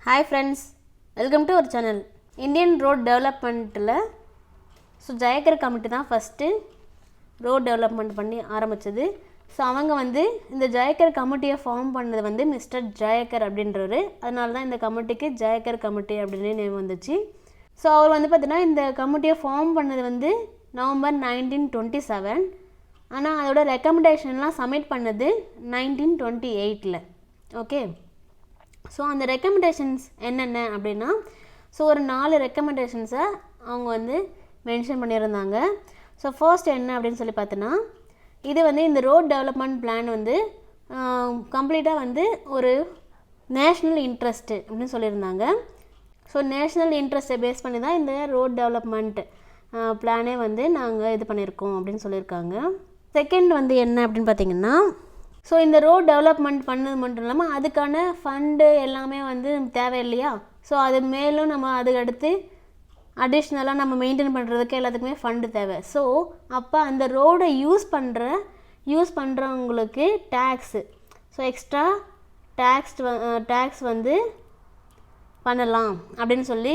Hi friends, welcome to our channel. Indian road development so Jayakar committee தான் first road development பண்ணி ஆரம்பிச்சது. So அவங்க இந்த Jayakar கமிட்டியை form பண்ணது மிஸ்டர் Jayakar அப்படின்றவர். அதனால தான் இந்த கமிட்டிக்கு Jayakar கமிட்டி அப்படின்னு நேம் வந்துச்சு. ஸோ அவர் பார்த்தீங்கன்னா இந்த கமிட்டியை ஃபார்ம் பண்ணது நவம்பர் 1927. ஆனால் அதோட ரெக்கமெண்டேஷன்லாம் சப்மிட் பண்ணது 1928. ஓகே, ஸோ அந்த ரெக்கமெண்டேஷன்ஸ் என்னென்ன அப்படின்னா, ஸோ ஒரு 4 ரெக்கமெண்டேஷன்ஸை அவங்க மென்ஷன் பண்ணியிருந்தாங்க. ஸோ ஃபர்ஸ்ட் என்ன அப்படின்னு சொல்லி பார்த்தோன்னா, இது இந்த ரோட் டெவலப்மெண்ட் பிளான் கம்ப்ளீட்டாக ஒரு நேஷ்னல் இன்ட்ரெஸ்ட்டு அப்படின்னு சொல்லியிருந்தாங்க. ஸோ நேஷ்னல் இன்ட்ரெஸ்ட்டை பேஸ் பண்ணி தான் இந்த ரோட் டெவலப்மெண்ட் பிளானே நாங்கள் இது பண்ணியிருக்கோம் அப்படின்னு சொல்லியிருக்காங்க. செகண்ட் என்ன அப்படின்னு பார்த்திங்கன்னா, ஸோ இந்த ரோட் டெவலப்மெண்ட் பண்ணது மட்டும் இல்லாமல் அதுக்கான ஃபண்டு எல்லாமே தேவை இல்லையா. ஸோ அது மேலும் நம்ம அதுக்கு அடுத்து அடிஷ்னலாக நம்ம மெயின்டைன் பண்ணுறதுக்கு எல்லாத்துக்குமே ஃபண்டு தேவை. ஸோ அப்போ அந்த ரோடை யூஸ் பண்ணுறவங்களுக்கு டேக்ஸு, ஸோ எக்ஸ்ட்ரா டேக்ஸ் பண்ணலாம் அப்படின்னு சொல்லி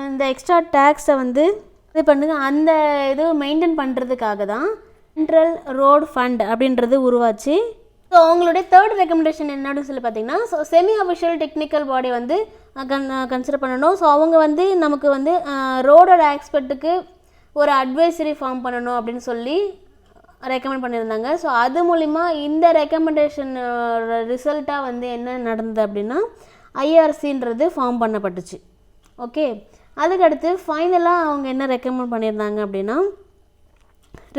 இந்த எக்ஸ்ட்ரா டேக்ஸை இது பண்ணுங்க. அந்த இது மெயின்டைன் பண்ணுறதுக்காக தான் சென்ட்ரல் ரோடு ஃபண்ட் அப்படின்றது உருவாச்சு. ஸோ அவங்களுடைய தேர்ட் ரெக்கமெண்டேஷன் என்னன்னு சொல்லி பார்த்தீங்கன்னா, ஸோ செமி அஃபிஷியல் டெக்னிக்கல் பாடி கன்சிடர் பண்ணணும். ஸோ அவங்க நமக்கு ரோடோட எக்ஸ்பர்ட்டுக்கு ஒரு அட்வைசரி ஃபார்ம் பண்ணணும் அப்படின்னு சொல்லி ரெக்கமெண்ட் பண்ணியிருந்தாங்க. ஸோ அது மூலிமா இந்த ரெக்கமெண்டேஷன் ரிசல்ட்டாக என்ன நடந்தது அப்படின்னா, ஐஆர்சின்றது ஃபார்ம் பண்ணப்பட்டுச்சு. ஓகே, அதுக்கடுத்து ஃபைனலாக அவங்க என்ன ரெக்கமெண்ட் பண்ணியிருந்தாங்க அப்படின்னா,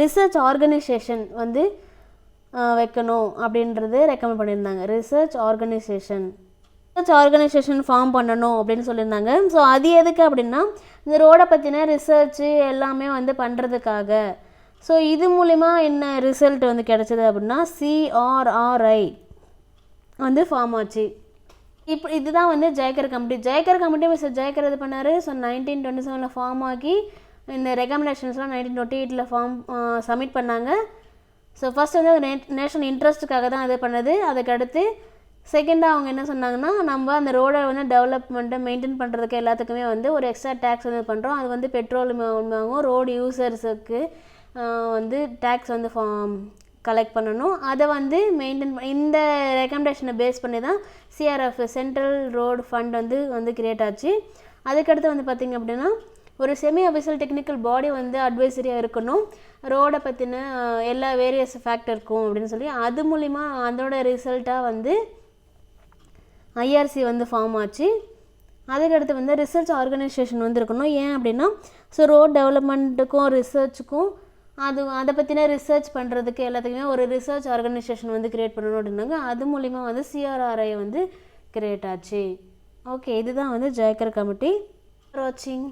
ரிசர்ச் ஆர்கனைசேஷன் வைக்கணும் அப்படின்றது ரெக்கமெண்ட் பண்ணியிருந்தாங்க. ரிசர்ச் ஆர்கனைசேஷன் ஃபார்ம் பண்ணணும் அப்படின்னு சொல்லியிருந்தாங்க. ஸோ அது எதுக்கு அப்படின்னா, இந்த ரோடை பற்றின ரிசர்ச்சு எல்லாமே பண்ணுறதுக்காக. ஸோ இது மூலிமா என்ன ரிசல்ட் கிடச்சிது அப்படின்னா, CRRI ஃபார்ம் ஆச்சு. இப்போ இதுதான் Jayakar கமிட்டி மிஸ்டர் Jayakar இது பண்ணார். ஸோ 1927 ஃபார்ம் ஆகி இந்த ரெக்கமெண்டேஷன்ஸ்லாம் 1928 சப்மிட் பண்ணாங்க. ஸோ ஃபஸ்ட் நேஷனல் இன்ட்ரெஸ்ட்டுக்காக தான் இது பண்ணது. அதுக்கடுத்து செகண்டாக அவங்க என்ன சொன்னாங்கன்னா, நம்ம அந்த ரோடை டெவலப்மெண்ட்டை மெயின்டைன் பண்ணுறதுக்கு எல்லாத்துக்குமே ஒரு எக்ஸ்ட்ரா டேக்ஸ் பண்ணுறோம். அது பெட்ரோல் மூலமாகவும் ரோடு யூசர்ஸுக்கு டேக்ஸ் கலெக்ட் பண்ணணும். அதை மெயின்டைன் இந்த ரெக்கமெண்டேஷனை பேஸ் பண்ணி தான் CRF central road fund create ஆச்சு. அதுக்கடுத்து பார்த்திங்க அப்படின்னா, ஒரு செமி அஃபிஷியல் டெக்னிக்கல் பாடி அட்வைசரியாக இருக்கணும், ரோடை பற்றின எல்லா வேரியஸ் ஃபேக்டர் இருக்கும் அப்படின்னு சொல்லி அது மூலிமா அதோட ரிசல்ட்டாக ஐஆர்சி ஃபார்ம் ஆச்சு. அதுக்கடுத்து ரிசர்ச் ஆர்கனைசேஷன் இருக்கணும். ஏன் அப்படின்னா, ஸோ ரோட் டெவலப்மெண்ட்டுக்கும் ரிசர்ச்சுக்கும் அதை பற்றின ரிசர்ச் பண்ணுறதுக்கு எல்லாத்துக்குமே ஒரு ரிசர்ச் ஆர்கனைசேஷன் கிரியேட் பண்ணணும் அப்படின்னாங்க. அது மூலிமா CRRI கிரியேட் ஆச்சு. ஓகே, இதுதான் Jayakar கமிட்டி. ஃபார் வாட்சிங்.